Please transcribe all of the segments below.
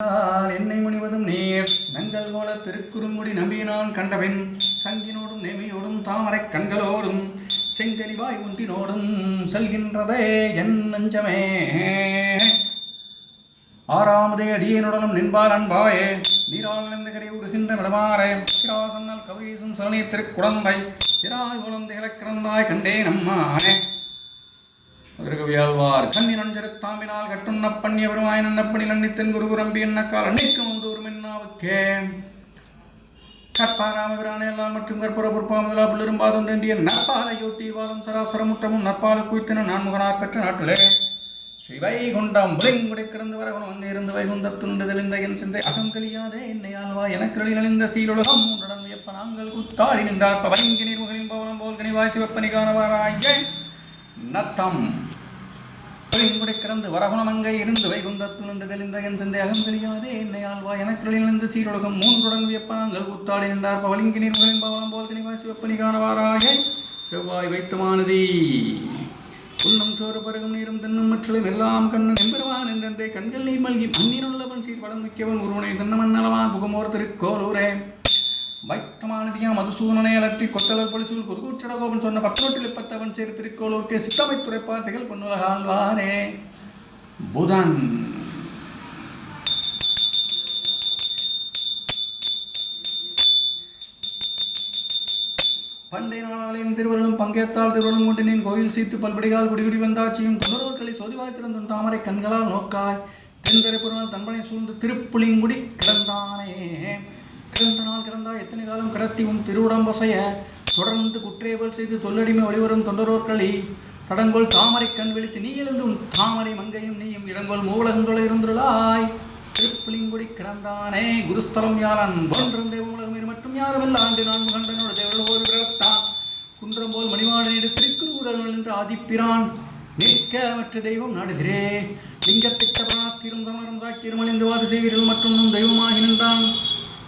என்னை முனிவதும் நீர் நங்கள் கோல திருக்குறுங்குடி நம்பினான் கண்டபின் சங்கினோடும் நெமியோடும் தாமரை கண்களோடும் செங்கனிவாய் ஒன்றினோடும் செல்கின்றதே என் நெஞ்சமே. ஆறாமதே அடியனுடனும் நின்பார் அன்பாயே நீரால் நிறந்தகரை உருகின்ற விடமாறே கிராசன்னல் கவீசும் சலனி திருக்குடந்தை இராய் குளம் திகழ கிடந்தாய் கண்டே நம்மானே. கவியாழ்வார் கண்ணின் செருத்தாம்பினால் கட்டுண்ண பண்ணிய பெருமாய் நன்னப்பணி நன்னித்தன் குருகுரம்பி என்னக்கால் அன்னைக்கும் தூரும் என்னாவுக்கே கற்பாராமபிரானே எல்லாம் மற்றும் கற்புற பொறுப்பா முதலா புள்ளிரும்பாதொன்றிய நற்பாலை யோத்தீர்வாதம் சராசரமுற்றமும் நற்பால குய்த்தன நான்முகனார் பெற்ற நாட்டிலே ஸ்ரீவைகுண்டம் புலிங்குடை கிடந்து வரகுணம் அங்கே இருந்து வைகுந்தத்துண்டு தெளிந்த என் சிந்தை அகங்கலியாதே என்னை ஆழ்வா எனக்கு நலிந்த சீலுலகம் மூன்றுடன் வியப்ப நாங்கள் குத்தாடி நின்றார் பவங்கி நீர்முகலின் பவனம் போல் கனிவாய் சிவப்பனி காணவாராயே நத்தம் புலிங்குடை கிடந்து வரகுணம் அங்கே இருந்து வைகுந்தத்துண்டு தெளிந்த என் சிந்தை அகங்கலியாதே என்னை ஆழ்வா எனக்கு நலிந்த சீலுலகம் மூன்றுடன் வியப்ப நாங்கள் குத்தாடி நின்றார் பவலிங்கி நீர்முகலின் பவனம் போல் கனிவாய் சிவப்பனி காணவாராயே. செவ்வாய் வைத்தமானதி உன்னும் சோறு பருகும் நீரும் தென்னும் மற்றலும் எல்லாம் கண்ணன் எம்பெருவான் என்றே கண்கள் நீர் மல்கி மண்ணினுள்ளவன் சீர் வளர்ந்துக்கியவன் ஒருவனை தென்னமன் நலவான் புகமோர் திருக்கோலூரே வைத்தமானதியா மதுசூனனை அலற்றி கொத்தலர் பொலிசூல் குருகூச்சடகோபன் சொன்ன பத்தோட்டில் இப்பத்தவன் சேர் திருக்கோலூர்க்கே சித்தமை துறைப்பார் திகழ் பொன்னுலகாழ்வாரே. புதன் பண்டை நாளாலையும் திருவருளும் பங்கேற்றால் திருவருளும் கொண்டினின் கோயில் சீத்து பல்படிகால் குடிகுடி வந்தாட்சியும் தொடர்களை சொதிவாய் திறந்தும் தாமரை கண்களால் நோக்காய் தென்கரை பொருளால் தன்பனை சூழ்ந்து திருப்புளிங்குடி கிடந்தானே. கிடந்த நாள் கிடந்தாய் எத்தனை காலம் கிடத்தி உன் திருவுடம்பொசைய தொடர்ந்து குற்றேவல் செய்து தொல்லடிமை ஒளிவரும் தொண்டரோர்களி தடங்கோல் தாமரை கண் விழித்து நீ எழுந்து உன் தாமரை மங்கையும் நீயும் இடங்கோல் மூலகந்தொலை இருந்துள்ளாய் திருப்புளிங்குடி கிடந்தானே. குருஸ்தலம் யாரன் ஒன்றும் தேவ உலகம் மட்டும் யாரும் ஆண்டு நான் கண்டனோட தேவலோடு பிறத்தான் குன்றம் போல் மணிவாடனேடு திருக்குறுகுறவர்கள் என்று ஆதிப்பிரான் நிற்க மற்ற தெய்வம் நாடுகிறே லிங்கத்திட்ட பிராத்திரும் சமரம் சாக்கியரும் அழிந்துவாது செய்வீர்கள் மற்றும் தெய்வமாகி நின்றான்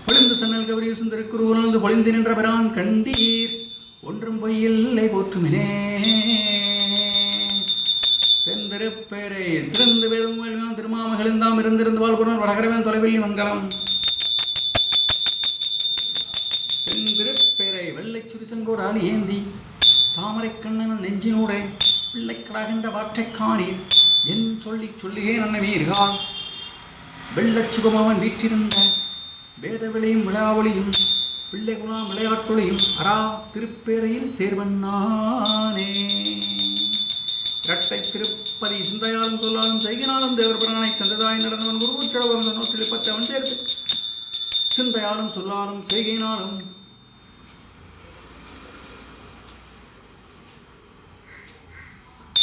பொழிந்து சன்னல் கவரீசும் திருக்குறுகுறந்து பொழிந்து நின்ற பிரான் கண்டீர் ஒன்றும் பொய்யில்லை போற்றுமினே. தென்திருப்பேரை திறந்து வேதம் வேள்வியான் திருமாமகளிந்தாம் இருந்திருந்து வாழ்புறன் வடகரவன் தொலைவெள்ளி மங்கலம் தென்திருப்பேரை வெள்ளை சுரிசங்கோடு ஆளி ஏந்தி தாமரை கண்ணன் நெஞ்சினூடே பிள்ளை கடாகின்ற வாற்றை காணீர் என் சொல்லி சொல்லியே நன்னவீர்கள் வெள்ளச் சுகமவன் வீற்றிருந்த வேதவிளையும் விழாவொளியும் பிள்ளை குணாம் விளையாட்டொளியும் அரா திருப்பேரையில் சேர்வன்னானே. இரட்டை திருப்பதி சிந்தையாலும் சொல்லாலும் செய்கினாலும் தேவர் பிரானை தந்ததாய் நடந்தவன் குருவுச்சடவன் நூற்றில் 10 சேர்த்து சிந்தையாலும் சொல்லாலும் செய்கினாலும்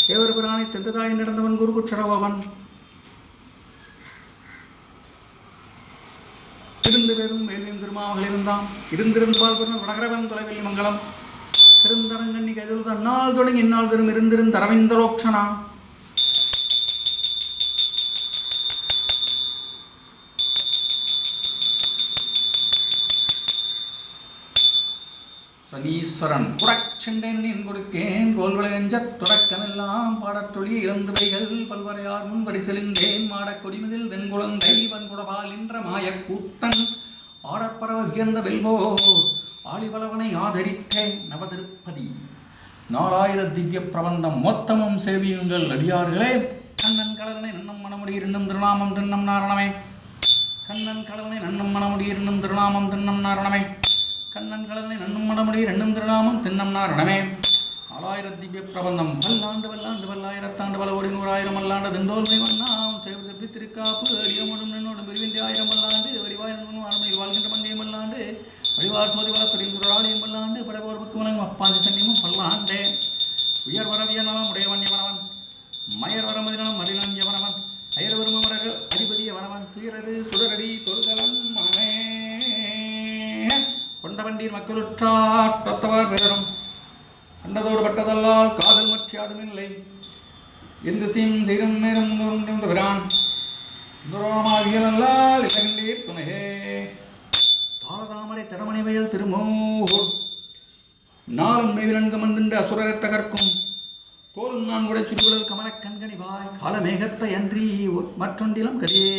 தேவர் பிரானை தந்ததாய் நடந்தவன் குருவுச்சடவன் இருந்து வேறும் வேள்வியும் திருமாவர்கள் இருந்தான் இருந்திருந்து வாழ்பவன் வடகரவன் தொலைவெளி மங்கலம் திருந்தரங்கண்ணி கைதொழுது அந்நாள் தொடங்கி இந்நாள் தரும் இருந்திருந்த அரவிந்தரோக்ஷனா சனீஸ்வரன் குடச்செண்டேன் கொடுக்கேன் கோல்வளை நெஞ்ச தொடக்கமெல்லாம் பாடத்தொழிய இழந்துவைகள் பல்வரையார் முன்படி செலிந்தேன் மாடக் கொடிமதில் தென்குழந்தை வன்குடபால் என்ற மாய கூத்தன் ஆடப்பறவ உயர்ந்த வெல்வோர் ஆளிவளவனை ஆதரித்தேன் நவதிருப்பதி 4000 திவ்ய பிரபந்தம் மொத்தமும் சேவியுங்கள் அடியார்களே. கண்ணன் கடலனை நன்னம் மனமுடிய இன்னும் திருநாமம் தின்னம் நாரணமே கண்ணன் கடலனை நன்னம் மனமுடிய இன்னும் திருநாமம் தின்னம் நாரணமே கண்ணன் கடலனை நன்னும் மனமுடிய இன்னும் திருநாமம் தின்னம் நாரணமே. 4000 திவ்ய பிரபந்தம் பல்லாண்டு வல்லாண்டு பல்லாயிரத்தாண்டு பல கோடி 100,000 அல்லாண்டு திண்டோல் மணிவண்ணாம் செய்வது திருக்காப்பு அடியோடும் நின்னோடு பிரிவின்றி 1000 அல்லாண்டு வடிவாய் ஆண்மையில் வாழ்கின்ற மங்கையும் அல்லாண்டு வடிவார் சோதி வளத்துறையும் சுடராளியும் பல்லாண்டு படபோர்வுக்கு வழங்கும் அப்பாதி சன்னியமும் பல்லாண்டே. உயர் வரவிய நலம் உடைய வன்னியவனவன் மயர் வரமதினம் மடிலஞ்சவனவன் அயர் வருமரர்கள் அதிபதிய வனவன் துயரது சுடரடி தொழுகலன் மனமே கொண்ட வண்டீர் மக்களுற்றார் தொத்தவர் பேரும் கண்டதோடு பட்டதல்லால் காதல் மற்றாதும் இல்லை எந்த சீம் செய்தும் நேரம் பிரான் துரோமாகியலால் இலகண்டீர் துணையே. தாளதாமரை திறமணி வயல் திருமூர் நாளும் நெய்விலங்கு மன்றின்ற அசுரரை தகர்க்கும் தோல் நான் உடை சுடுகுழல் கமலக் கண்கணிவாய் காலமேகத்தை அன்றி மற்றொன்றிலும் கதியே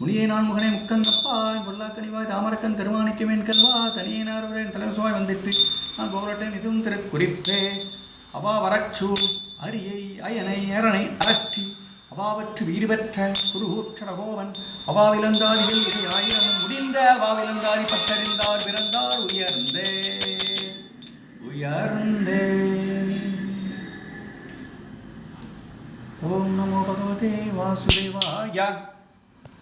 முனியே நான் முகனை முக்கந்தப்பாய் பொல்லாக்கனிவாய் தாமரக்கன் கருமாணிக்கமேன் கல்வா தனியனாரோரன் தலைசுவாய் வந்திட்டு நான் போகலட்டேன் இதுவும் திருக்குறிப்பே அவா வரச்சு அரியை அயனை அரணை அரற்றி அவாவற்று வீடு பெற்ற குருகூற்றரகோவன் அவாவிலந்தாதிகள் இதை ஆயிரமும் முடிந்த அவாவிலந்தாதி பட்டறிந்தார் பிறந்தார் உயர்ந்தே உயர்ந்தே. ஓம் நமோ பகவதே வாசுதேவாய.